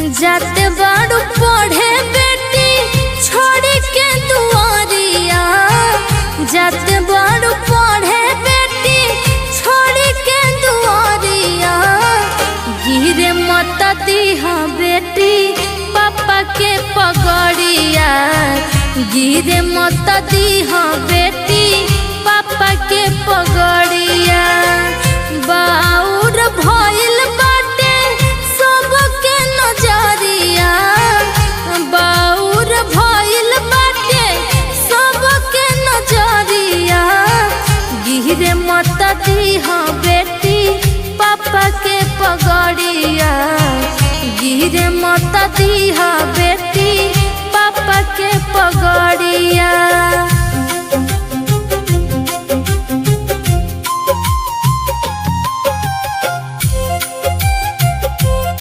जाते बाड़ू पढ़े बेटी छोड़ के दुआरिया, जाते बाड़ू पढ़े बेटी छोड़ के दुआरिया। गिरे मत दीहा बेटी पापा के पगड़िया, गिरे मत दीहा बेटी पापा के पगड़िया। बाउर भइल बाटे सबके नजरिया, बाउर भइल बाटे सबके नजरिया। गिरे मत दीहा बेटी पापा के पगड़िया, गिरे मत दीहा